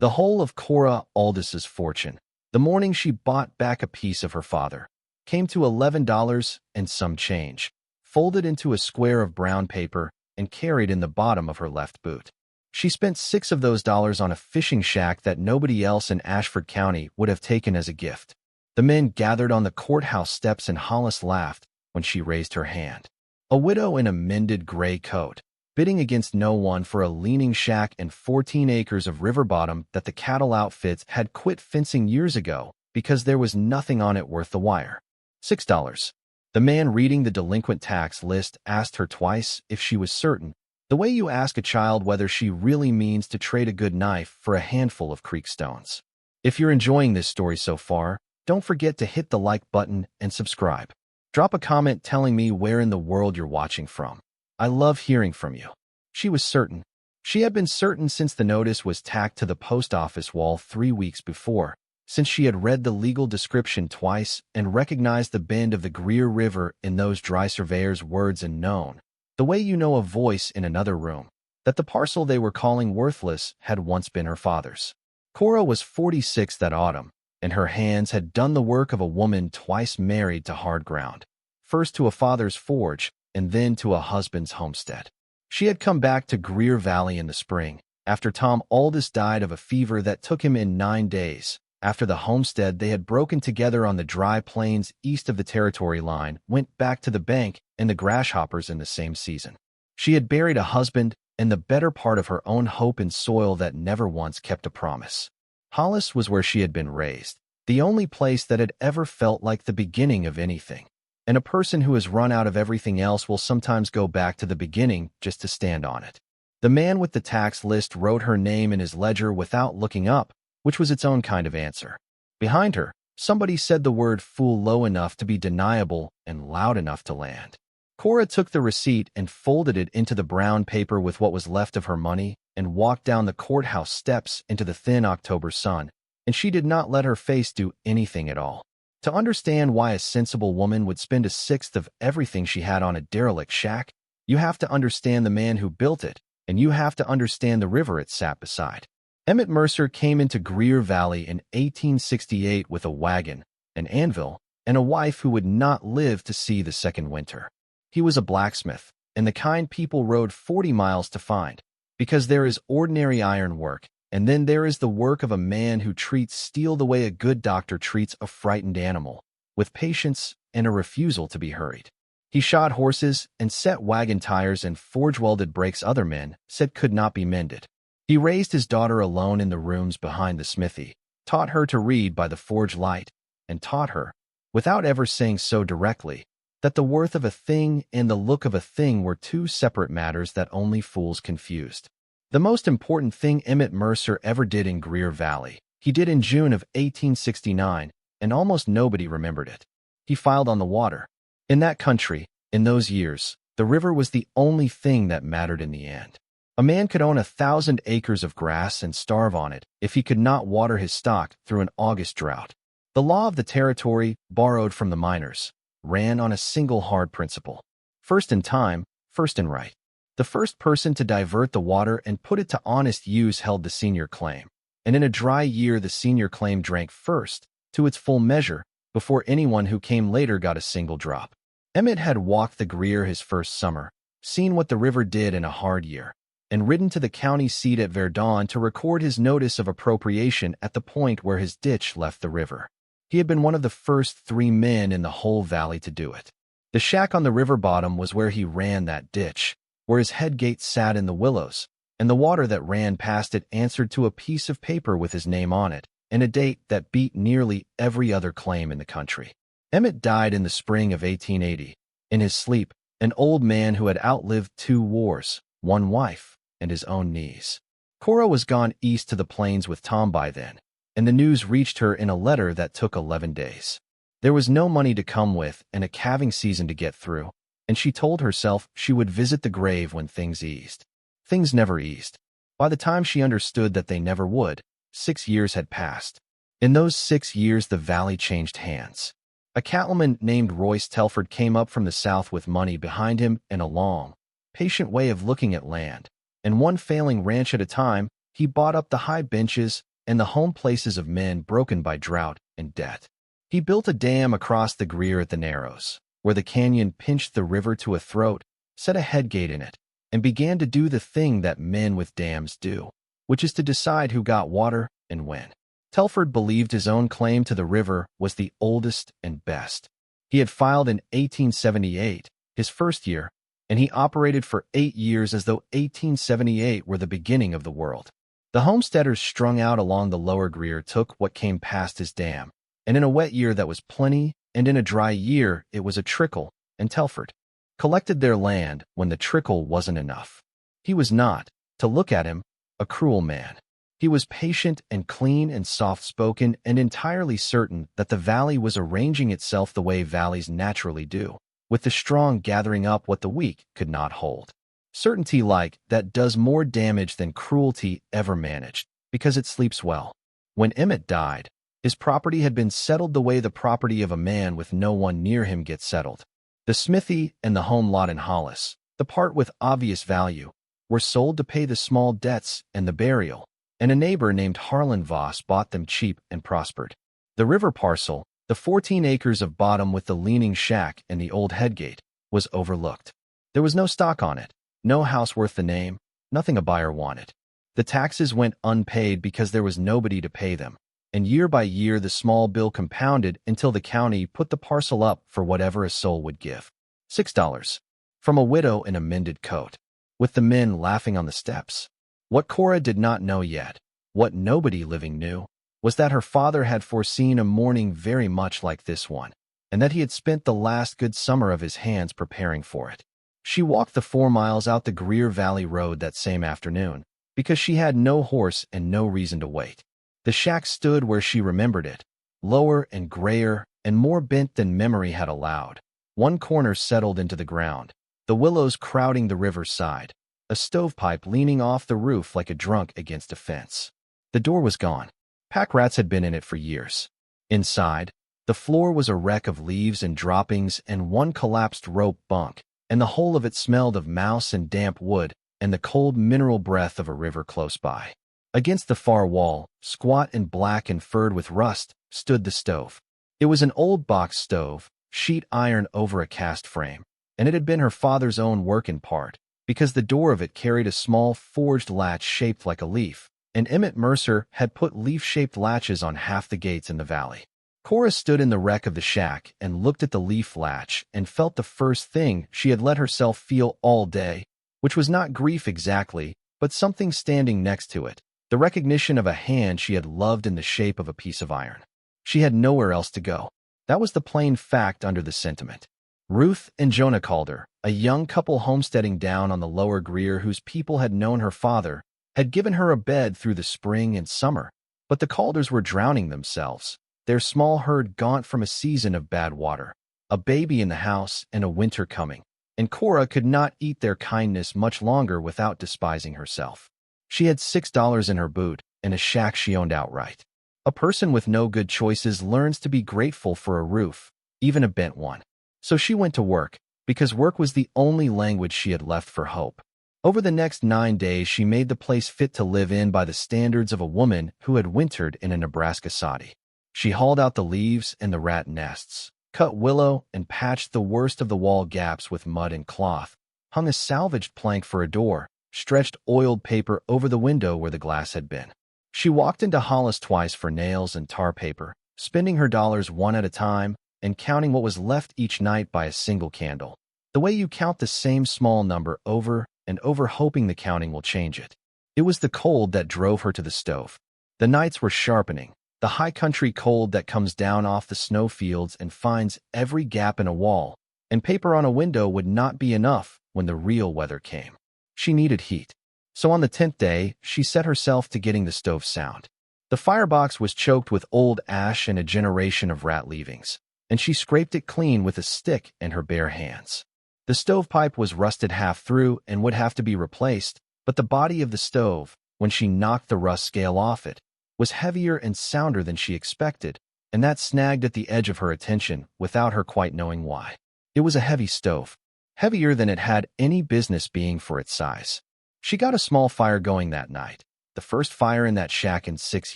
The whole of Cora Aldous's fortune, the morning she bought back a piece of her father, came to $11 and some change, folded into a square of brown paper and carried in the bottom of her left boot. She spent $6 of those dollars on a fishing shack that nobody else in Ashford County would have taken as a gift. The men gathered on the courthouse steps and Hollis laughed when she raised her hand. A widow in a mended gray coat, bidding against no one for a leaning shack and 14 acres of river bottom that the cattle outfits had quit fencing years ago because there was nothing on it worth the wire. $6. The man reading the delinquent tax list asked her twice if she was certain, the way you ask a child whether she really means to trade a good knife for a handful of creek stones. If you're enjoying this story so far, don't forget to hit the like button and subscribe. Drop a comment telling me where in the world you're watching from. I love hearing from you. She was certain. She had been certain since the notice was tacked to the post office wall 3 weeks before, since she had read the legal description twice and recognized the bend of the Greer River in those dry surveyor's words and known, the way you know a voice in another room, that the parcel they were calling worthless had once been her father's. Cora was 46 that autumn, and her hands had done the work of a woman twice married to hard ground, first to a father's forge and then to a husband's homestead. She had come back to Greer Valley in the spring, after Tom Aldous died of a fever that took him in 9 days. After the homestead they had broken together on the dry plains east of the territory line went back to the bank and the grasshoppers in the same season. She had buried a husband and the better part of her own hope in soil that never once kept a promise. Hollis was where she had been raised, the only place that had ever felt like the beginning of anything. And a person who has run out of everything else will sometimes go back to the beginning just to stand on it. The man with the tax list wrote her name in his ledger without looking up, which was its own kind of answer. Behind her, somebody said the word fool low enough to be deniable and loud enough to land. Cora took the receipt and folded it into the brown paper with what was left of her money and walked down the courthouse steps into the thin October sun, and she did not let her face do anything at all. To understand why a sensible woman would spend 1/6 of everything she had on a derelict shack, you have to understand the man who built it, and you have to understand the river it sat beside. Emmett Mercer came into Greer Valley in 1868 with a wagon, an anvil, and a wife who would not live to see the second winter. He was a blacksmith, and the kind people rode 40 miles to find, because there is ordinary iron work, and then there is the work of a man who treats steel the way a good doctor treats a frightened animal, with patience and a refusal to be hurried. He shod horses and set wagon tires and forge-welded brakes other men said could not be mended. He raised his daughter alone in the rooms behind the smithy, taught her to read by the forge light, and taught her, without ever saying so directly, that the worth of a thing and the look of a thing were two separate matters that only fools confused. The most important thing Emmett Mercer ever did in Greer Valley, he did in June of 1869, and almost nobody remembered it. He filed on the water. In that country, in those years, the river was the only thing that mattered in the end. A man could own 1,000 acres of grass and starve on it if he could not water his stock through an August drought. The law of the territory, borrowed from the miners, ran on a single hard principle. First in time, first in right. The first person to divert the water and put it to honest use held the senior claim, and in a dry year the senior claim drank first, to its full measure, before anyone who came later got a single drop. Emmett had walked the Greer his first summer, seen what the river did in a hard year, and ridden to the county seat at Verdun to record his notice of appropriation at the point where his ditch left the river. He had been one of the first 3 men in the whole valley to do it. The shack on the river bottom was where he ran that ditch, where his head gate sat in the willows, and the water that ran past it answered to a piece of paper with his name on it, and a date that beat nearly every other claim in the country. Emmett died in the spring of 1880, in his sleep, an old man who had outlived 2 wars, 1 wife, and his own knees. Cora was gone east to the plains with Tom by then, and the news reached her in a letter that took 11 days. There was no money to come with and a calving season to get through, and she told herself she would visit the grave when things eased. Things never eased. By the time she understood that they never would, 6 years had passed. In those 6 years the valley changed hands. A cattleman named Royce Telford came up from the south with money behind him and a long, patient way of looking at land, and one failing ranch at a time, he bought up the high benches, and the home places of men broken by drought and debt. He built a dam across the Greer at the Narrows, where the canyon pinched the river to a throat, set a headgate in it, and began to do the thing that men with dams do, which is to decide who got water and when. Telford believed his own claim to the river was the oldest and best. He had filed in 1878, his first year, and he operated for 8 years as though 1878 were the beginning of the world. The homesteaders strung out along the lower Greer took what came past his dam, and in a wet year that was plenty, and in a dry year it was a trickle, and Telford collected their land when the trickle wasn't enough. He was not, to look at him, a cruel man. He was patient and clean and soft-spoken and entirely certain that the valley was arranging itself the way valleys naturally do, with the strong gathering up what the weak could not hold. Certainty like that does more damage than cruelty ever managed, because it sleeps well. When Emmett died, his property had been settled the way the property of a man with no one near him gets settled. The smithy and the home lot in Hollis, the part with obvious value, were sold to pay the small debts and the burial, and a neighbor named Harlan Voss bought them cheap and prospered. The river parcel, the 14 acres of bottom with the leaning shack and the old headgate, was overlooked. There was no stock on it, no house worth the name, nothing a buyer wanted. The taxes went unpaid because there was nobody to pay them, and year by year the small bill compounded until the county put the parcel up for whatever a soul would give. $6. From a widow in a mended coat, with the men laughing on the steps. What Cora did not know yet, what nobody living knew, was that her father had foreseen a morning very much like this one, and that he had spent the last good summer of his hands preparing for it. She walked the 4 miles out the Greer Valley Road that same afternoon, because she had no horse and no reason to wait. The shack stood where she remembered it, lower and grayer and more bent than memory had allowed. One corner settled into the ground, the willows crowding the river's side, a stovepipe leaning off the roof like a drunk against a fence. The door was gone. Pack rats had been in it for years. Inside, the floor was a wreck of leaves and droppings and one collapsed rope bunk, and the whole of it smelled of mouse and damp wood and the cold mineral breath of a river close by. Against the far wall, squat and black and furred with rust, stood the stove. It was an old box stove, sheet iron over a cast frame, and it had been her father's own work in part, because the door of it carried a small forged latch shaped like a leaf, and Emmett Mercer had put leaf-shaped latches on half the gates in the valley. Cora stood in the wreck of the shack and looked at the leaf latch and felt the first thing she had let herself feel all day, which was not grief exactly, but something standing next to it, the recognition of a hand she had loved in the shape of a piece of iron. She had nowhere else to go. That was the plain fact under the sentiment. Ruth and Jonah Calder, a young couple homesteading down on the lower Greer whose people had known her father, had given her a bed through the spring and summer, but the Calders were drowning themselves, their small herd gaunt from a season of bad water, a baby in the house and a winter coming, and Cora could not eat their kindness much longer without despising herself. She had $6 in her boot and a shack she owned outright. A person with no good choices learns to be grateful for a roof, even a bent one. So she went to work, because work was the only language she had left for hope. Over the next 9 days she made the place fit to live in by the standards of a woman who had wintered in a Nebraska soddy. She hauled out the leaves and the rat nests, cut willow and patched the worst of the wall gaps with mud and cloth, hung a salvaged plank for a door, stretched oiled paper over the window where the glass had been. She walked into Hollis twice for nails and tar paper, spending her dollars one at a time and counting what was left each night by a single candle, the way you count the same small number over and over hoping the counting will change it. It was the cold that drove her to the stove. The nights were sharpening, the high country cold that comes down off the snowfields and finds every gap in a wall, and paper on a window would not be enough when the real weather came. She needed heat. So on the 10th day, she set herself to getting the stove sound. The firebox was choked with old ash and a generation of rat leavings, and she scraped it clean with a stick and her bare hands. The stovepipe was rusted half through and would have to be replaced, but the body of the stove, when she knocked the rust scale off it, was heavier and sounder than she expected, and that snagged at the edge of her attention without her quite knowing why. It was a heavy stove, heavier than it had any business being for its size. She got a small fire going that night, the first fire in that shack in 6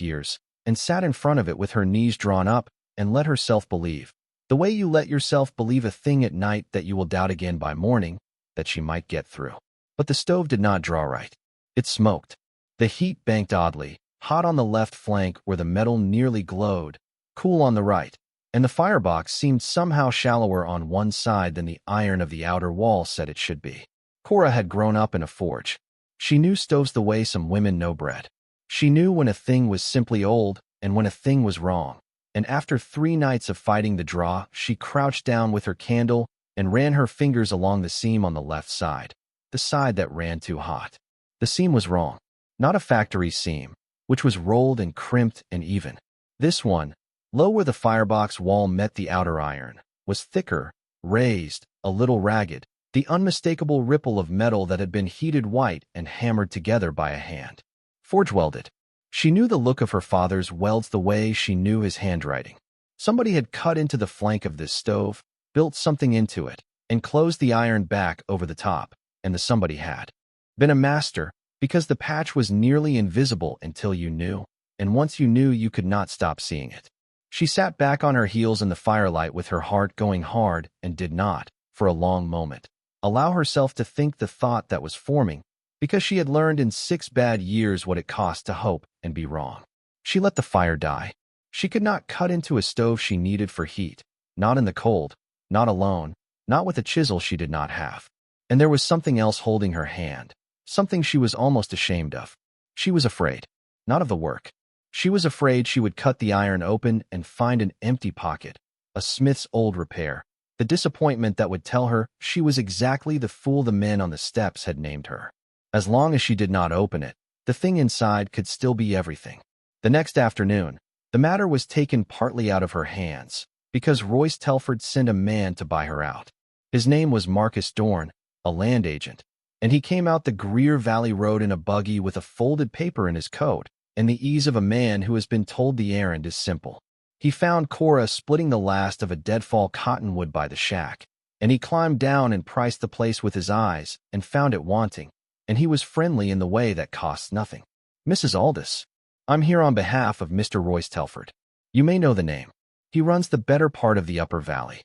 years, and sat in front of it with her knees drawn up and let herself believe. The way you let yourself believe a thing at night that you will doubt again by morning, that she might get through. But the stove did not draw right. It smoked. The heat banked oddly, hot on the left flank where the metal nearly glowed, cool on the right, and the firebox seemed somehow shallower on one side than the iron of the outer wall said it should be. Cora had grown up in a forge. She knew stoves the way some women know bread. She knew when a thing was simply old and when a thing was wrong. And after 3 nights of fighting the draw, she crouched down with her candle and ran her fingers along the seam on the left side, the side that ran too hot. The seam was wrong, not a factory seam, which was rolled and crimped and even. This one, low where the firebox wall met the outer iron, was thicker, raised, a little ragged, the unmistakable ripple of metal that had been heated white and hammered together by a hand. Forge-welded. She knew the look of her father's welds the way she knew his handwriting. Somebody had cut into the flank of this stove, built something into it, and closed the iron back over the top, and the somebody had been a master, because the patch was nearly invisible until you knew, and once you knew you could not stop seeing it. She sat back on her heels in the firelight with her heart going hard and did not, for a long moment, allow herself to think the thought that was forming, because she had learned in 6 bad years what it cost to hope and be wrong. She let the fire die. She could not cut into a stove she needed for heat, not in the cold, not alone, not with a chisel she did not have. And there was something else holding her hand, something she was almost ashamed of. She was afraid, not of the work. She was afraid she would cut the iron open and find an empty pocket, a smith's old repair, the disappointment that would tell her she was exactly the fool the men on the steps had named her. As long as she did not open it, the thing inside could still be everything. The next afternoon, the matter was taken partly out of her hands, because Royce Telford sent a man to buy her out. His name was Marcus Dorn, a land agent, and he came out the Greer Valley Road in a buggy with a folded paper in his coat, and the ease of a man who has been told the errand is simple. He found Cora splitting the last of a deadfall cottonwood by the shack, and he climbed down and priced the place with his eyes and found it wanting, and he was friendly in the way that costs nothing. "Mrs. Aldous, I'm here on behalf of Mr. Royce Telford. You may know the name. He runs the better part of the upper valley."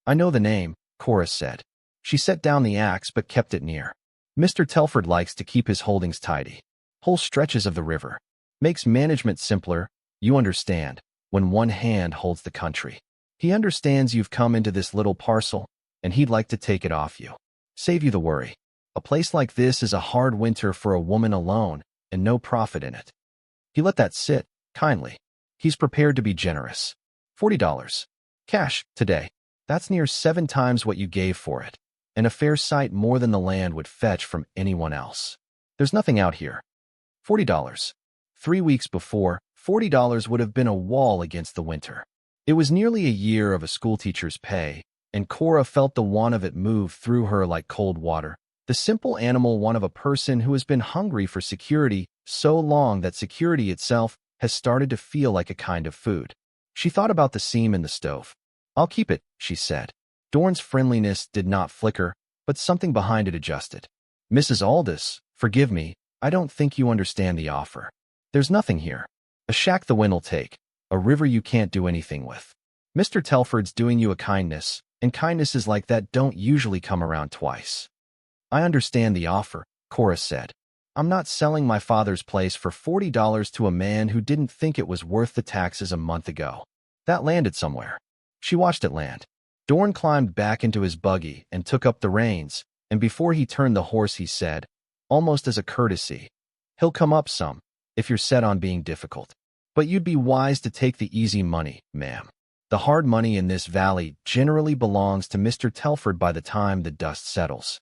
"I know the name," Cora said. She set down the axe but kept it near. "Mr. Telford likes to keep his holdings tidy. Whole stretches of the river. Makes management simpler, you understand, when one hand holds the country. He understands you've come into this little parcel, and he'd like to take it off you. Save you the worry. A place like this is a hard winter for a woman alone, and no profit in it. He let that sit, kindly. He's prepared to be generous. $40. Cash, today. That's near 7 times what you gave for it, and a fair sight more than the land would fetch from anyone else. There's nothing out here. $40. 3 weeks before, $40 would have been a wall against the winter. It was nearly a year of a schoolteacher's pay, and Cora felt the want of it move through her like cold water. The simple animal want of a person who has been hungry for security so long that security itself has started to feel like a kind of food. She thought about the seam in the stove. "I'll keep it," she said. Dorn's friendliness did not flicker, but something behind it adjusted. "Mrs. Aldous, forgive me, I don't think you understand the offer. There's nothing here. A shack the wind'll take, a river you can't do anything with. Mr. Telford's doing you a kindness, and kindnesses like that don't usually come around twice." "I understand the offer," Cora said. "I'm not selling my father's place for $40 to a man who didn't think it was worth the taxes a month ago. That landed somewhere." She watched it land. Dorn climbed back into his buggy and took up the reins, and before he turned the horse he said, almost as a courtesy, "He'll come up some, if you're set on being difficult. But you'd be wise to take the easy money, ma'am. The hard money in this valley generally belongs to Mr. Telford by the time the dust settles."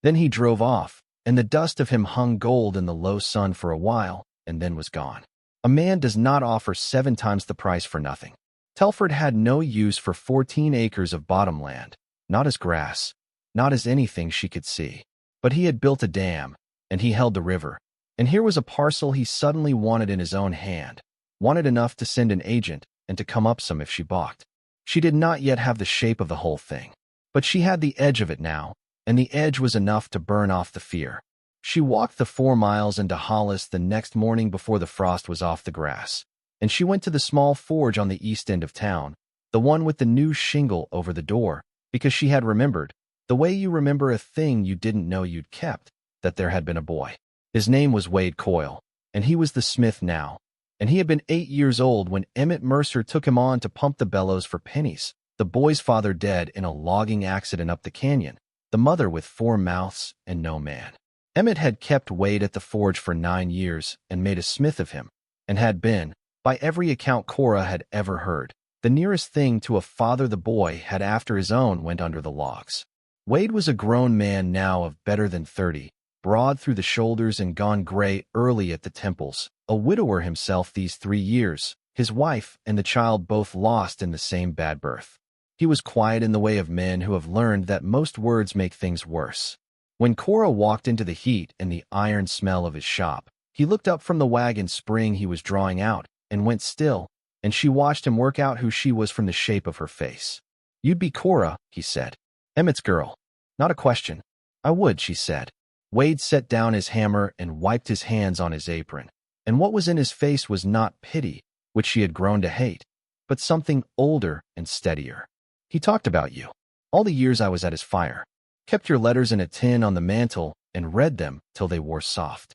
Then he drove off, and the dust of him hung gold in the low sun for a while, and then was gone. A man does not offer 7 times the price for nothing. Telford had no use for 14 acres of bottomland, not as grass, not as anything she could see. But he had built a dam, and he held the river, and here was a parcel he suddenly wanted in his own hand, wanted enough to send an agent and to come up some if she balked. She did not yet have the shape of the whole thing, but she had the edge of it now, and the edge was enough to burn off the fear. She walked the 4 miles into Hollis the next morning before the frost was off the grass, and she went to the small forge on the east end of town, the one with the new shingle over the door, because she had remembered, the way you remember a thing you didn't know you'd kept, that there had been a boy. His name was Wade Coyle, and he was the smith now, and he had been 8 years old when Emmett Mercer took him on to pump the bellows for pennies, the boy's father dead in a logging accident up the canyon, the mother with 4 mouths and no man. Emmett had kept Wade at the forge for 9 years and made a smith of him, and had been, by every account Cora had ever heard, the nearest thing to a father the boy had after his own went under the logs. Wade was a grown man now of better than 30, broad through the shoulders and gone gray early at the temples, a widower himself these 3 years, his wife and the child both lost in the same bad birth. He was quiet in the way of men who have learned that most words make things worse. When Cora walked into the heat and the iron smell of his shop, he looked up from the wagon spring he was drawing out and went still, and she watched him work out who she was from the shape of her face. "You'd be Cora," he said. "Emmett's girl." "Not a question." "I would," she said. Wade set down his hammer and wiped his hands on his apron, and what was in his face was not pity, which she had grown to hate, but something older and steadier. "He talked about you. All the years I was at his fire. Kept your letters in a tin on the mantel and read them till they wore soft."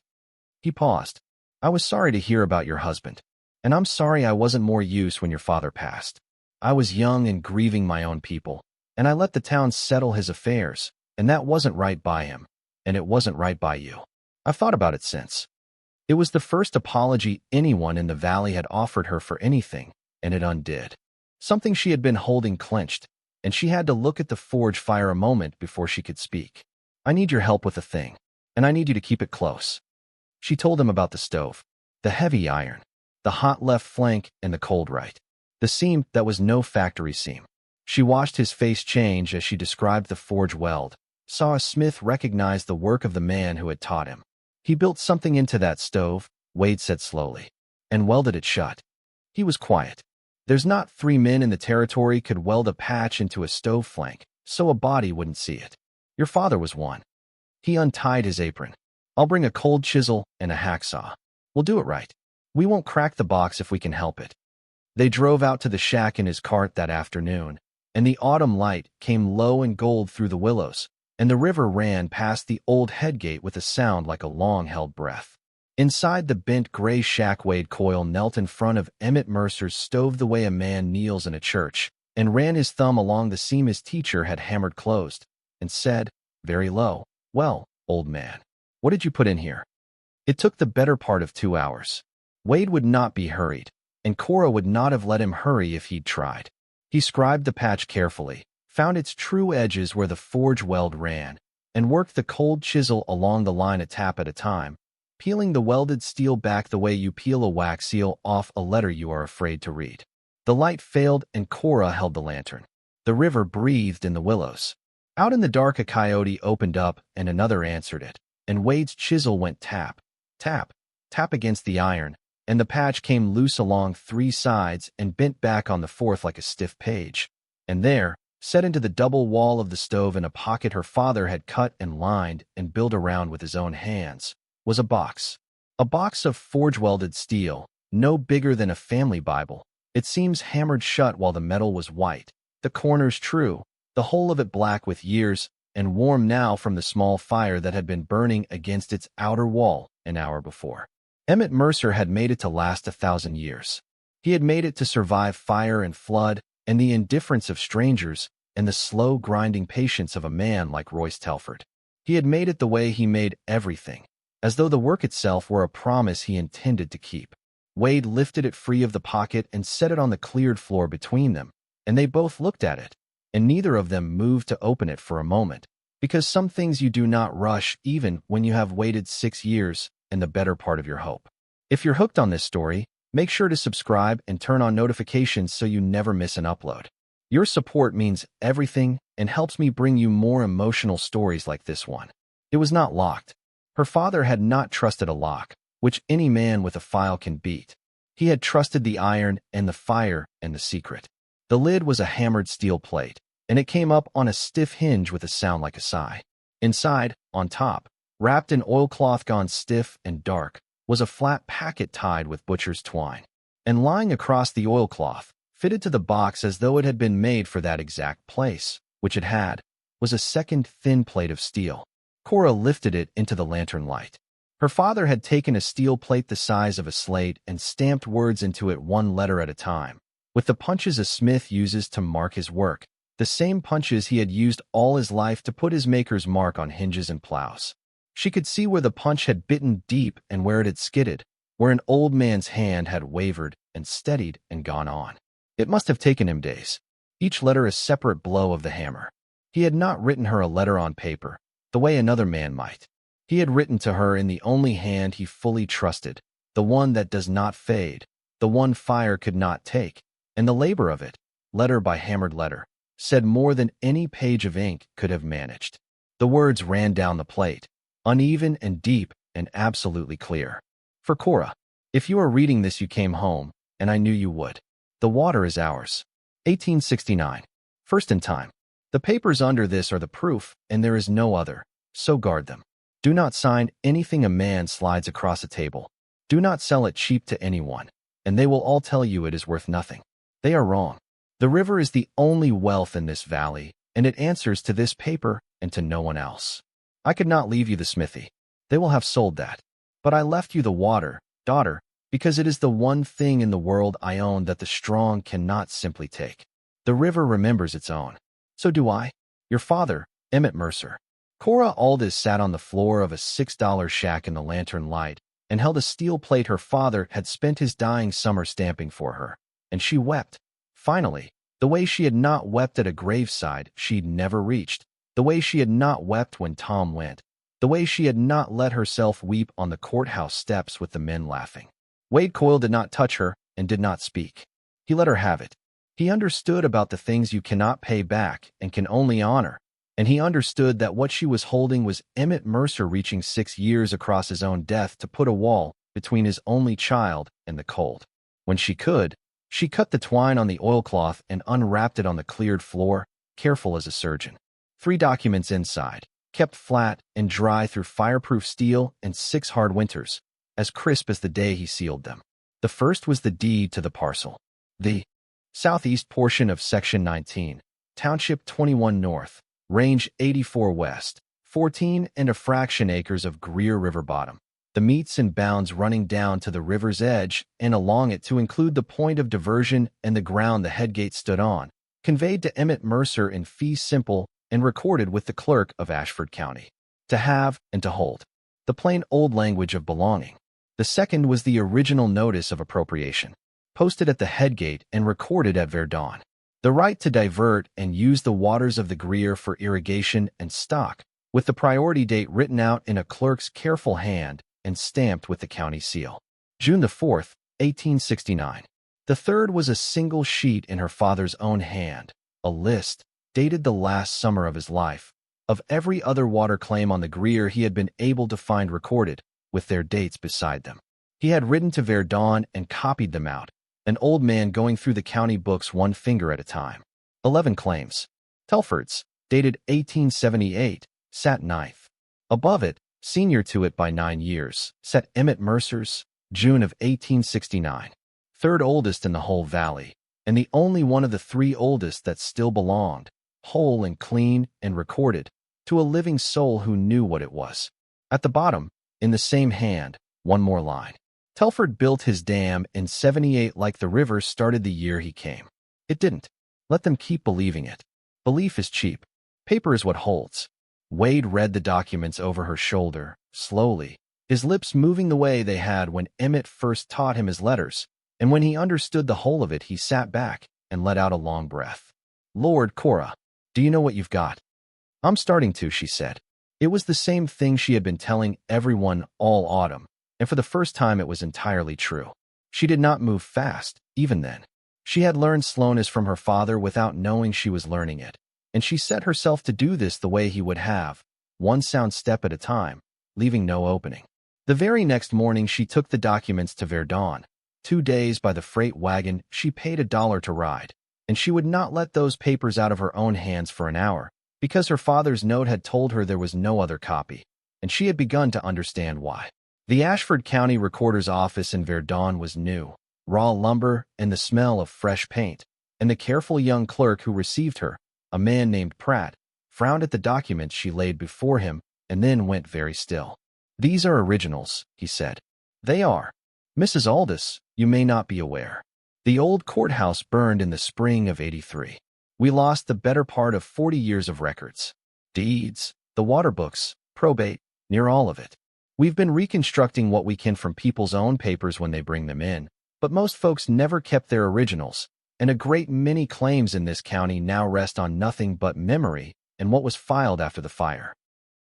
He paused. "I was sorry to hear about your husband, and I'm sorry I wasn't more use when your father passed. I was young and grieving my own people, and I let the town settle his affairs, and that wasn't right by him, and it wasn't right by you. I've thought about it since." It was the first apology anyone in the valley had offered her for anything, and it undid. Something she had been holding clenched, and she had to look at the forge fire a moment before she could speak. "I need your help with a thing, and I need you to keep it close." She told him about the stove, the heavy iron, the hot left flank, and the cold right. The seam that was no factory seam. She watched his face change as she described the forge-weld, saw a smith recognize the work of the man who had taught him. "He built something into that stove," Wade said slowly, "and welded it shut." He was quiet. There's not 3 men in the territory could weld a patch into a stove flank, so a body wouldn't see it. Your father was one. He untied his apron. "I'll bring a cold chisel and a hacksaw. We'll do it right. We won't crack the box if we can help it." They drove out to the shack in his cart that afternoon, and the autumn light came low and gold through the willows, and the river ran past the old headgate with a sound like a long-held breath. Inside the bent gray shack, Wade Coyle knelt in front of Emmett Mercer's stove the way a man kneels in a church, and ran his thumb along the seam his teacher had hammered closed, and said, very low, "Well, old man, what did you put in here?" It took the better part of 2 hours. Wade would not be hurried, and Cora would not have let him hurry if he'd tried. He scribed the patch carefully, found its true edges where the forge weld ran, and worked the cold chisel along the line a tap at a time, peeling the welded steel back the way you peel a wax seal off a letter you are afraid to read. The light failed and Cora held the lantern. The river breathed in the willows. Out in the dark a coyote opened up and another answered it, and Wade's chisel went tap, tap, tap against the iron, and the patch came loose along 3 sides and bent back on the 4th like a stiff page. And there, set into the double wall of the stove in a pocket her father had cut and lined and built around with his own hands, was a box. A box of forge-welded steel, no bigger than a family Bible. It seems hammered shut while the metal was white, the corners true, the whole of it black with years, and warm now from the small fire that had been burning against its outer wall an hour before. Emmett Mercer had made it to last 1,000 years. He had made it to survive fire and flood, and the indifference of strangers, and the slow grinding patience of a man like Royce Telford. He had made it the way he made everything, as though the work itself were a promise he intended to keep. Wade lifted it free of the pocket and set it on the cleared floor between them, and they both looked at it, and neither of them moved to open it for a moment, because some things you do not rush even when you have waited 6 years and the better part of your hope. If you're hooked on this story, make sure to subscribe and turn on notifications so you never miss an upload. Your support means everything and helps me bring you more emotional stories like this one. It was not locked. Her father had not trusted a lock, which any man with a file can beat. He had trusted the iron and the fire and the secret. The lid was a hammered steel plate, and it came up on a stiff hinge with a sound like a sigh. Inside, on top, Wrapped in oilcloth gone stiff and dark, was a flat packet tied with butcher's twine. And lying across the oilcloth, fitted to the box as though it had been made for that exact place, which it had, was a second thin plate of steel. Cora lifted it into the lantern light. Her father had taken a steel plate the size of a slate and stamped words into it one letter at a time, with the punches a smith uses to mark his work, the same punches he had used all his life to put his maker's mark on hinges and plows. She could see where the punch had bitten deep and where it had skidded, where an old man's hand had wavered and steadied and gone on. It must have taken him days, each letter a separate blow of the hammer. He had not written her a letter on paper, the way another man might. He had written to her in the only hand he fully trusted, the one that does not fade, the one fire could not take, and the labor of it, letter by hammered letter, said more than any page of ink could have managed. The words ran down the plate, uneven and deep and absolutely clear. For Cora, if you are reading this, you came home, and I knew you would. The water is ours. 1869. First in time. The papers under this are the proof, and there is no other, so guard them. Do not sign anything a man slides across a table. Do not sell it cheap to anyone, and they will all tell you it is worth nothing. They are wrong. The river is the only wealth in this valley, and it answers to this paper and to no one else. I could not leave you the smithy. They will have sold that. But I left you the water, daughter, because it is the one thing in the world I own that the strong cannot simply take. The river remembers its own. So do I. Your father, Emmett Mercer. Cora Aldous sat on the floor of a $6 shack in the lantern light and held a steel plate her father had spent his dying summer stamping for her, and she wept. Finally, the way she had not wept at a graveside she'd never reached, the way she had not wept when Tom went, the way she had not let herself weep on the courthouse steps with the men laughing. Wade Coyle did not touch her and did not speak. He let her have it. He understood about the things you cannot pay back and can only honor, and he understood that what she was holding was Emmett Mercer reaching 6 years across his own death to put a wall between his only child and the cold. When she could, she cut the twine on the oilcloth and unwrapped it on the cleared floor, careful as a surgeon. 3 documents inside, kept flat and dry through fireproof steel and 6 hard winters, as crisp as the day he sealed them. The first was the deed to the parcel. The southeast portion of Section 19, Township 21 North, Range 84 West, 14 and a fraction acres of Greer River bottom. The meets and bounds running down to the river's edge and along it to include the point of diversion and the ground the headgate stood on, conveyed to Emmett Mercer in fee simple and recorded with the clerk of Ashford County. To have and to hold. The plain old language of belonging. The second was the original notice of appropriation, posted at the headgate and recorded at Verdun. The right to divert and use the waters of the Greer for irrigation and stock, with the priority date written out in a clerk's careful hand and stamped with the county seal. June the 4th, 1869. The third was a single sheet in her father's own hand, a list, dated the last summer of his life, of every other water claim on the Greer he had been able to find recorded, with their dates beside them. He had ridden to Verdun and copied them out, an old man going through the county books one finger at a time. 11 claims. Telford's, dated 1878, sat 9th. Above it, senior to it by 9 years, sat Emmett Mercer's, June of 1869. Third oldest in the whole valley, and the only one of the 3 oldest that still belonged, whole and clean and recorded, to a living soul who knew what it was. At the bottom, in the same hand, one more line. Telford built his dam in 78 like the river started the year he came. It didn't. Let them keep believing it. Belief is cheap. Paper is what holds. Wade read the documents over her shoulder, slowly, his lips moving the way they had when Emmett first taught him his letters, and when he understood the whole of it he sat back and let out a long breath. Lord, Cora, do you know what you've got? I'm starting to, she said. It was the same thing she had been telling everyone all autumn, and for the first time it was entirely true. She did not move fast, even then. She had learned slowness from her father without knowing she was learning it, and she set herself to do this the way he would have, one sound step at a time, leaving no opening. The very next morning she took the documents to Verdun. 2 days by the freight wagon, she paid $1 to ride, and she would not let those papers out of her own hands for an hour, because her father's note had told her there was no other copy. and she had begun to understand why. The Ashford County Recorder's office in Verdun was new, raw lumber and the smell of fresh paint, and the careful young clerk who received her, a man named Pratt, frowned at the documents she laid before him and then went very still. "These are originals," he said. "They are. Mrs. Aldous, you may not be aware. The old courthouse burned in the spring of '83. We lost the better part of 40 years of records. Deeds, the water books, probate, near all of it. We've been reconstructing what we can from people's own papers when they bring them in, but most folks never kept their originals, and a great many claims in this county now rest on nothing but memory and what was filed after the fire."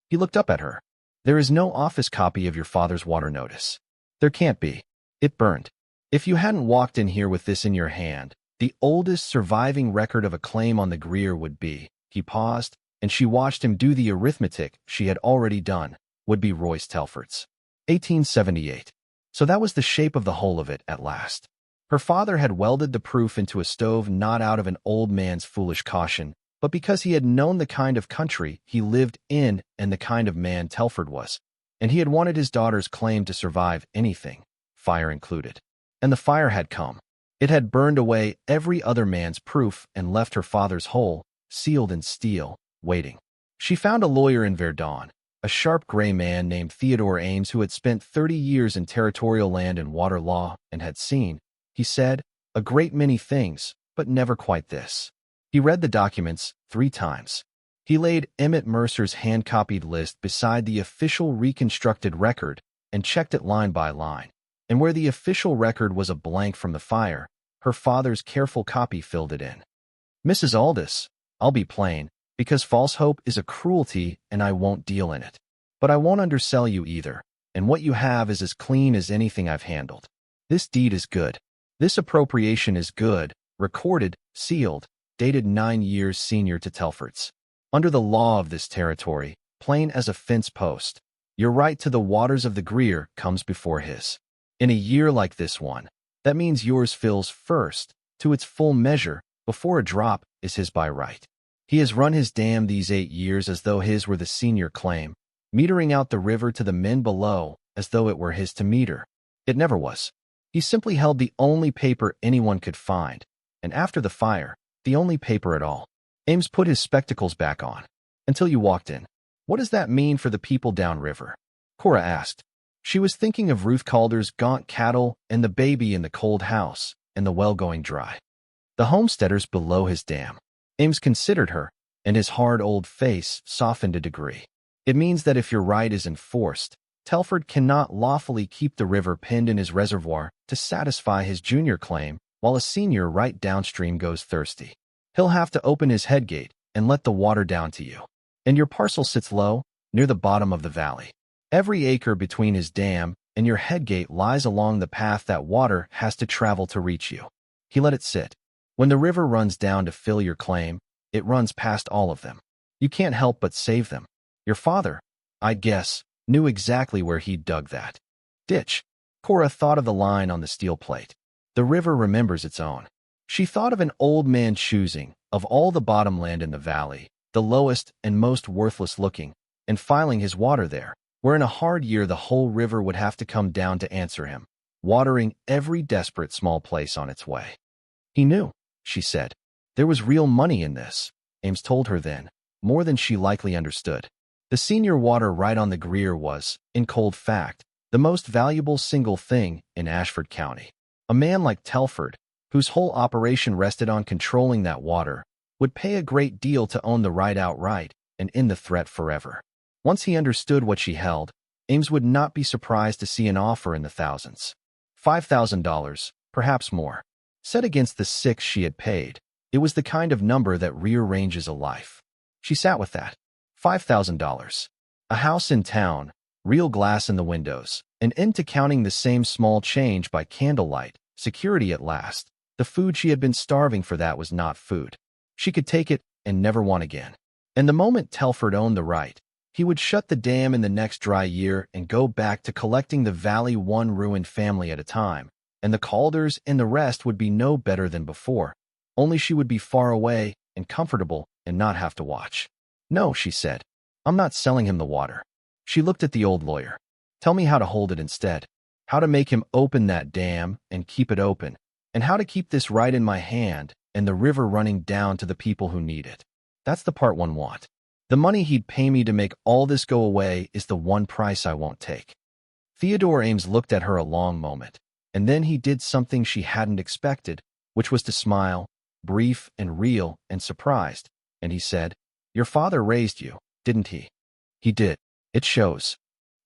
He looked up at her. "There is no office copy of your father's water notice." "There can't be. It burned. If you hadn't walked in here with this in your hand, the oldest surviving record of a claim on the Greer would be," he paused, and she watched him do the arithmetic she had already done, would be Royce Telford's. 1878. So that was the shape of the whole of it at last. Her father had welded the proof into a stove not out of an old man's foolish caution, but because he had known the kind of country he lived in and the kind of man Telford was, and he had wanted his daughter's claim to survive anything, fire included. And the fire had come. It had burned away every other man's proof and left her father's hole, sealed in steel, waiting. She found a lawyer in Verdun, a sharp gray man named Theodore Ames who had spent 30 years in territorial land and water law and had seen, he said, a great many things, but never quite this. He read the documents 3 times. He laid Emmett Mercer's hand-copied list beside the official reconstructed record and checked it line by line. And where the official record was a blank from the fire, her father's careful copy filled it in. "Mrs. Aldous, I'll be plain, because false hope is a cruelty and I won't deal in it. But I won't undersell you either, and what you have is as clean as anything I've handled. This deed is good. This appropriation is good, recorded, sealed, dated 9 years senior to Telford's. Under the law of this territory, plain as a fence post, your right to the waters of the Greer comes before his. In a year like this one, that means yours fills first, to its full measure, before a drop is his by right. He has run his dam these 8 years as though his were the senior claim, metering out the river to the men below as though it were his to meter. It never was. He simply held the only paper anyone could find, and after the fire, the only paper at all." Ames put his spectacles back on. "Until you walked in. What does that mean for the people downriver?" Cora asked. She was thinking of Ruth Calder's gaunt cattle and the baby in the cold house and the well going dry. The homesteaders below his dam. Ames considered her, and his hard old face softened a degree. "It means that if your right is enforced, Telford cannot lawfully keep the river pinned in his reservoir to satisfy his junior claim while a senior right downstream goes thirsty. He'll have to open his headgate and let the water down to you. And your parcel sits low, near the bottom of the valley. Every acre between his dam and your headgate lies along the path that water has to travel to reach you. He let it sit. When the river runs down to fill your claim, it runs past all of them. You can't help but save them. Your father, I'd guess, knew exactly where he'd dug that ditch." Cora thought of the line on the steel plate. "The river remembers its own." She thought of an old man choosing, of all the bottomland in the valley, the lowest and most worthless looking, and filing his water there, where in a hard year the whole river would have to come down to answer him, watering every desperate small place on its way. "He knew," she said. "There was real money in this," Ames told her then, more than she likely understood. The senior water right on the Greer was, in cold fact, the most valuable single thing in Ashford County. A man like Telford, whose whole operation rested on controlling that water, would pay a great deal to own the right outright and end the threat forever. Once he understood what she held, Ames would not be surprised to see an offer in the thousands. $5,000, perhaps more. Set against the 6 she had paid, it was the kind of number that rearranges a life. She sat with that. $5,000. A house in town, real glass in the windows, an end to counting the same small change by candlelight, security at last. The food she had been starving for that was not food. She could take it and never want again. And the moment Telford owned the right, he would shut the dam in the next dry year and go back to collecting the valley one ruined family at a time, and the Calders and the rest would be no better than before, only she would be far away and comfortable and not have to watch. "No," she said. "I'm not selling him the water. She looked at the old lawyer. Tell me how to hold it instead. How to make him open that dam and keep it open. And how to keep this right in my hand and the river running down to the people who need it. That's the part one want. The money he'd pay me to make all this go away is the one price I won't take. Theodore Ames looked at her a long moment, and then he did something she hadn't expected, which was to smile, brief and real and surprised, and he said, "Your father raised you, didn't he?" "He did. It shows."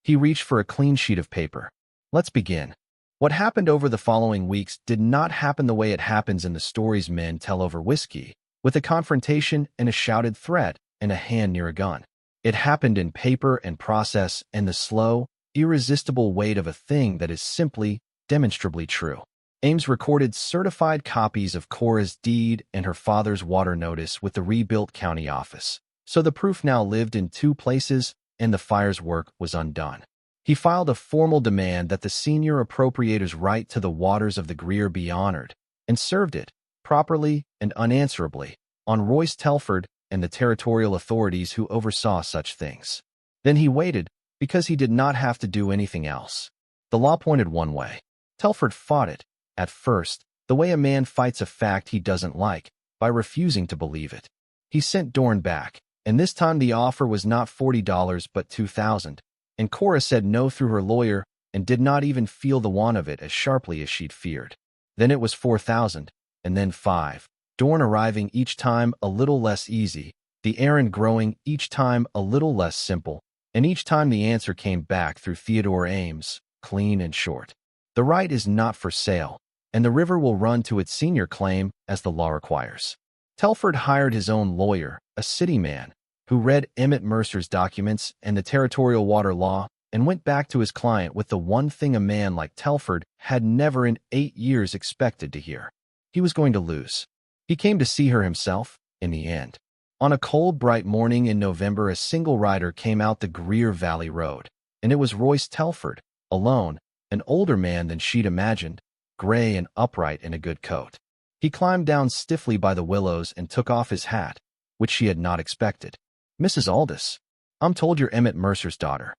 He reached for a clean sheet of paper. "Let's begin." What happened over the following weeks did not happen the way it happens in the stories men tell over whiskey, with a confrontation and a shouted threat and a hand near a gun. It happened in paper and process and the slow, irresistible weight of a thing that is simply, demonstrably true. Ames recorded certified copies of Cora's deed and her father's water notice with the rebuilt county office, so the proof now lived in two places and the fire's work was undone. He filed a formal demand that the senior appropriator's right to the waters of the Greer be honored, and served it, properly and unanswerably, on Royce Telford and the territorial authorities who oversaw such things. Then he waited, because he did not have to do anything else. The law pointed one way. Telford fought it, at first, the way a man fights a fact he doesn't like, by refusing to believe it. He sent Dorn back, and this time the offer was not $40 but $2,000, and Cora said no through her lawyer and did not even feel the want of it as sharply as she'd feared. Then it was $4,000, and then $5,000, Dorn arriving each time a little less easy, the errand growing each time a little less simple, and each time the answer came back through Theodore Ames, clean and short. The right is not for sale, and the river will run to its senior claim as the law requires. Telford hired his own lawyer, a city man, who read Emmett Mercer's documents and the territorial water law and went back to his client with the one thing a man like Telford had never in 8 years expected to hear. He was going to lose. He came to see her himself, in the end. On a cold, bright morning in November, a single rider came out the Greer Valley Road, and it was Royce Telford, alone, an older man than she'd imagined, gray and upright in a good coat. He climbed down stiffly by the willows and took off his hat, which she had not expected. "Mrs. Aldous, I'm told you're Emmett Mercer's daughter."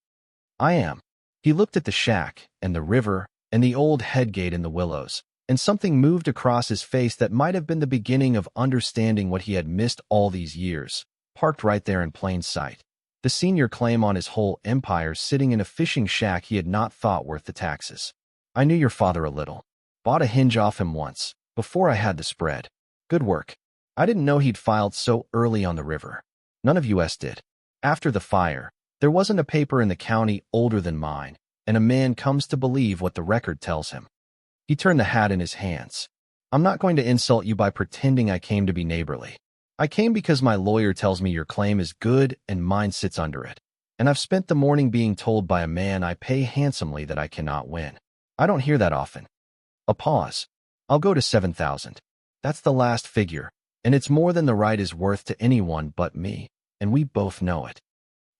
"I am." He looked at the shack and the river and the old headgate in the willows, and something moved across his face that might have been the beginning of understanding what he had missed all these years, parked right there in plain sight. The senior claim on his whole empire sitting in a fishing shack he had not thought worth the taxes. "I knew your father a little. Bought a hinge off him once, before I had the spread. Good work. I didn't know he'd filed so early on the river. None of us did. After the fire, there wasn't a paper in the county older than mine, and a man comes to believe what the record tells him." He turned the hat in his hands. "I'm not going to insult you by pretending I came to be neighborly. I came because my lawyer tells me your claim is good and mine sits under it. And I've spent the morning being told by a man I pay handsomely that I cannot win. I don't hear that often." A pause. "I'll go to 7,000. That's the last figure, and it's more than the right is worth to anyone but me, and we both know it."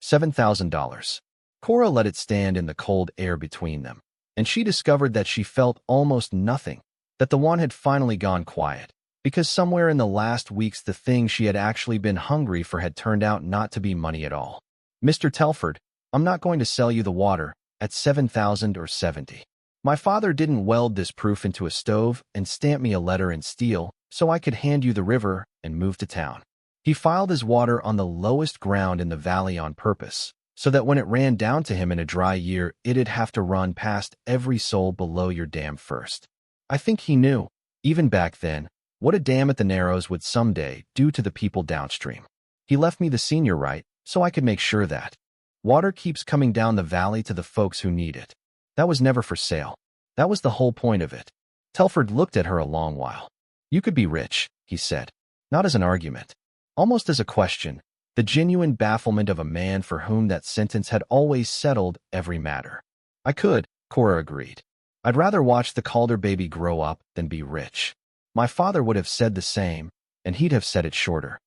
$7,000. Cora let it stand in the cold air between them, and she discovered that she felt almost nothing, that the one had finally gone quiet, because somewhere in the last weeks the thing she had actually been hungry for had turned out not to be money at all. "Mr. Telford, I'm not going to sell you the water at 7,000 or 70. My father didn't weld this proof into a stove and stamp me a letter in steel so I could hand you the river and move to town. He filed his water on the lowest ground in the valley on purpose, so that when it ran down to him in a dry year, it'd have to run past every soul below your dam first. I think he knew, even back then, what a dam at the Narrows would someday do to the people downstream. He left me the senior right so I could make sure that water keeps coming down the valley to the folks who need it. That was never for sale. That was the whole point of it." Telford looked at her a long while. "You could be rich," he said, not as an argument, almost as a question, the genuine bafflement of a man for whom that sentence had always settled every matter. "I could," Cora agreed. "I'd rather watch the Calder baby grow up than be rich. My father would have said the same, and he'd have said it shorter."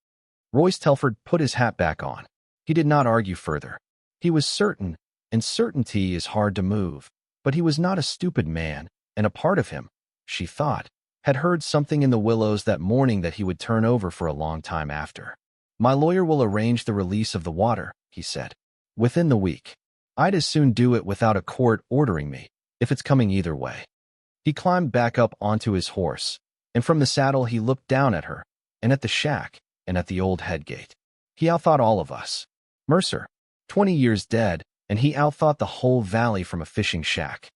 Royce Telford put his hat back on. He did not argue further. He was certain, and certainty is hard to move, but he was not a stupid man, and a part of him, she thought, had heard something in the willows that morning that he would turn over for a long time after. "My lawyer will arrange the release of the water," he said. "Within the week." I'd as soon do it without a court ordering me, if it's coming either way. He climbed back up onto his horse, and from the saddle he looked down at her, and at the shack, and at the old headgate. He outthought all of us. Mercer, 20 years dead, and he outthought the whole valley from a fishing shack.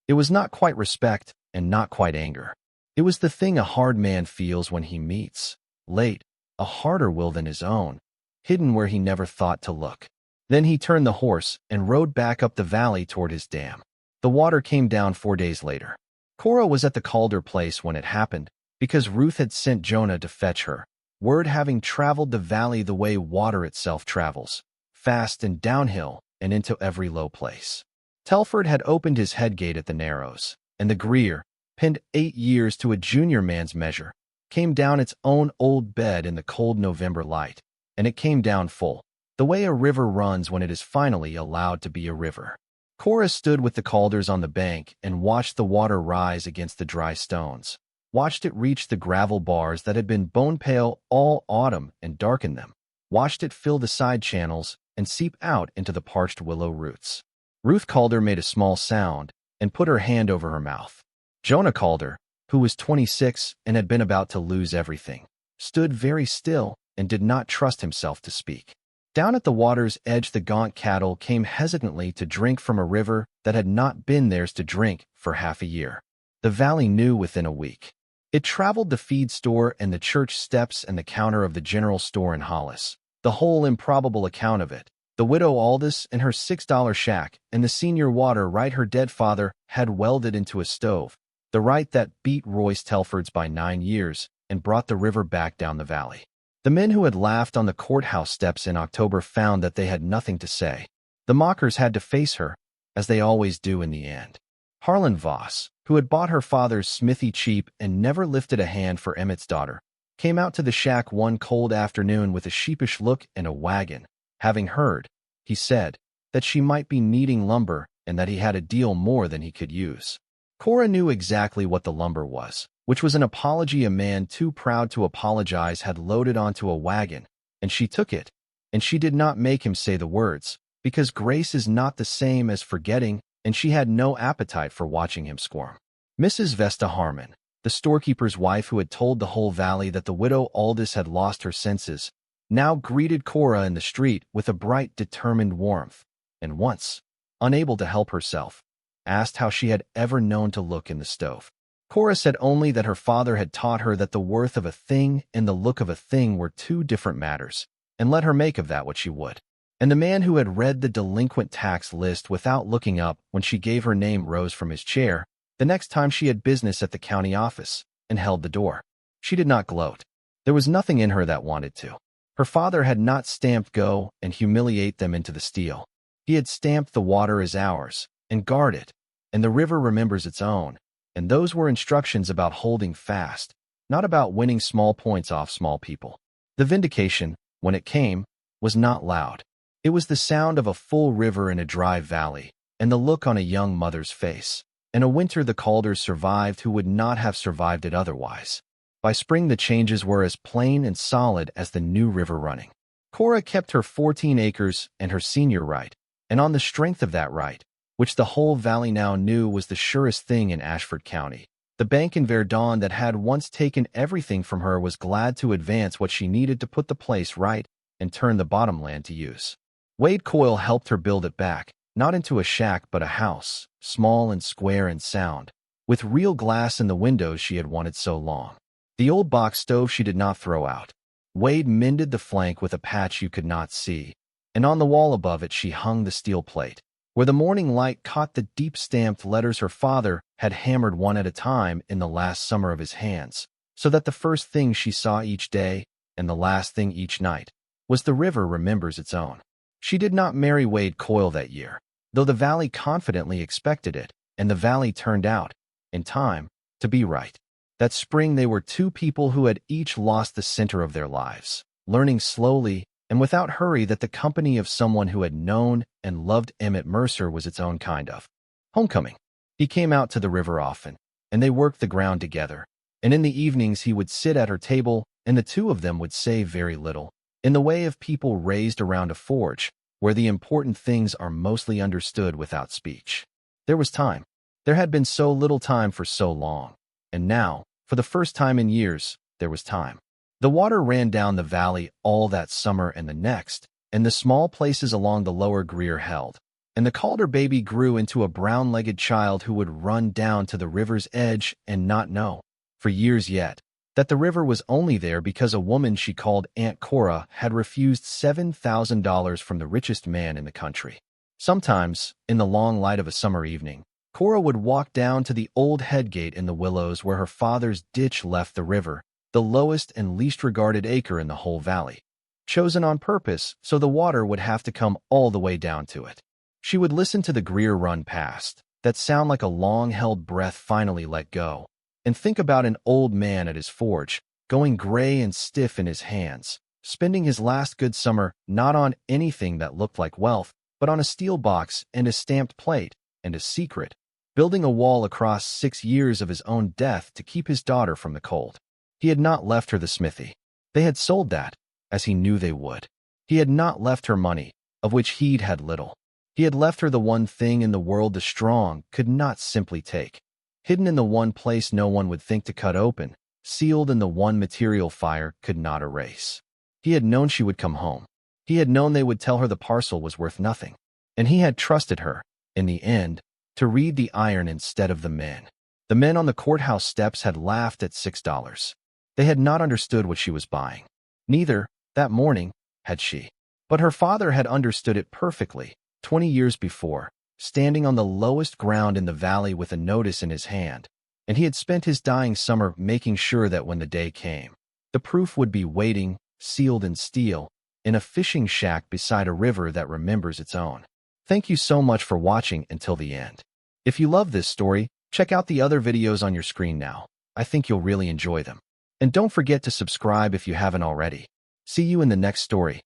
It was not quite respect, and not quite anger. It was the thing a hard man feels when he meets, late, a harder will than his own, hidden where he never thought to look. Then he turned the horse and rode back up the valley toward his dam. The water came down 4 days later. Cora was at the Calder place when it happened, because Ruth had sent Jonah to fetch her, word having traveled the valley the way water itself travels, fast and downhill and into every low place. Telford had opened his headgate at the Narrows, and the Greer, pinned 8 years to a junior man's measure, came down its own old bed in the cold November light, and it came down full, the way a river runs when it is finally allowed to be a river. Cora stood with the Calders on the bank and watched the water rise against the dry stones, watched it reach the gravel bars that had been bone pale all autumn and darken them, watched it fill the side channels and seep out into the parched willow roots. Ruth Calder made a small sound and put her hand over her mouth. Jonah Calder, who was 26 and had been about to lose everything, stood very still and did not trust himself to speak. Down at the water's edge the gaunt cattle came hesitantly to drink from a river that had not been theirs to drink for half a year. The valley knew within a week. It traveled the feed store and the church steps and the counter of the general store in Hollis, the whole improbable account of it. The widow Aldous and her $6 shack, and the senior water right her dead father had welded into a stove, the right that beat Royce Telford's by 9 years and brought the river back down the valley. The men who had laughed on the courthouse steps in October found that they had nothing to say. The mockers had to face her, as they always do in the end. Harlan Voss, who had bought her father's smithy cheap and never lifted a hand for Emmett's daughter, came out to the shack one cold afternoon with a sheepish look and a wagon, having heard, he said, that she might be needing lumber and that he had a deal more than he could use. Cora knew exactly what the lumber was, which was an apology a man too proud to apologize had loaded onto a wagon, and she took it, and she did not make him say the words, because grace is not the same as forgetting, and she had no appetite for watching him squirm. Mrs. Vesta Harmon, the storekeeper's wife who had told the whole valley that the widow Aldous had lost her senses, now greeted Cora in the street with a bright, determined warmth, and once, unable to help herself, asked how she had ever known to look in the stove. Cora said only that her father had taught her that the worth of a thing and the look of a thing were two different matters, and let her make of that what she would. And the man who had read the delinquent tax list without looking up when she gave her name rose from his chair the next time she had business at the county office, and held the door. She did not gloat. There was nothing in her that wanted to. Her father had not stamped go and humiliate them into the steel. He had stamped the water as ours, and guard it, and the river remembers its own, and those were instructions about holding fast, not about winning small points off small people. The vindication, when it came, was not loud. It was the sound of a full river in a dry valley, and the look on a young mother's face, and a winter the Calders survived who would not have survived it otherwise. By spring the changes were as plain and solid as the new river running. Cora kept her 14 acres and her senior right, and on the strength of that right, which the whole valley now knew was the surest thing in Ashford County, the bank in Verdun that had once taken everything from her was glad to advance what she needed to put the place right and turn the bottomland to use. Wade Coyle helped her build it back, not into a shack but a house, small and square and sound, with real glass in the windows she had wanted so long. The old box stove she did not throw out. Wade mended the flank with a patch you could not see, and on the wall above it she hung the steel plate, where the morning light caught the deep-stamped letters her father had hammered one at a time in the last summer of his hands, so that the first thing she saw each day, and the last thing each night, was the river remembers its own. She did not marry Wade Coyle that year, though the valley confidently expected it, and the valley turned out, in time, to be right. That spring they were two people who had each lost the center of their lives, learning slowly and without hurry that the company of someone who had known and loved Emmett Mercer was its own kind of homecoming. He came out to the river often, and they worked the ground together, and in the evenings he would sit at her table, and the two of them would say very little, in the way of people raised around a forge, where the important things are mostly understood without speech. There was time. There had been so little time for so long. And now, for the first time in years, there was time. The water ran down the valley all that summer and the next, and the small places along the lower Greer held. And the Calder baby grew into a brown-legged child who would run down to the river's edge and not know, for years yet, that the river was only there because a woman she called Aunt Cora had refused $7,000 from the richest man in the country. Sometimes, in the long light of a summer evening, Cora would walk down to the old headgate in the willows where her father's ditch left the river, the lowest and least regarded acre in the whole valley, chosen on purpose so the water would have to come all the way down to it. She would listen to the Greer run past, that sound like a long-held breath finally let go, and think about an old man at his forge, going gray and stiff in his hands, spending his last good summer not on anything that looked like wealth, but on a steel box and a stamped plate, and a secret, building a wall across 6 years of his own death to keep his daughter from the cold. He had not left her the smithy. They had sold that, as he knew they would. He had not left her money, of which he'd had little. He had left her the one thing in the world the strong could not simply take, hidden in the one place no one would think to cut open, sealed in the one material fire could not erase. He had known she would come home. He had known they would tell her the parcel was worth nothing. And he had trusted her, in the end, to read the iron instead of the men. The men on the courthouse steps had laughed at $6. They had not understood what she was buying. Neither, that morning, had she. But her father had understood it perfectly, 20 years before, standing on the lowest ground in the valley with a notice in his hand, and he had spent his dying summer making sure that when the day came, the proof would be waiting, sealed in steel, in a fishing shack beside a river that remembers its own. Thank you so much for watching until the end. If you love this story, check out the other videos on your screen now. I think you'll really enjoy them. And don't forget to subscribe if you haven't already. See you in the next story.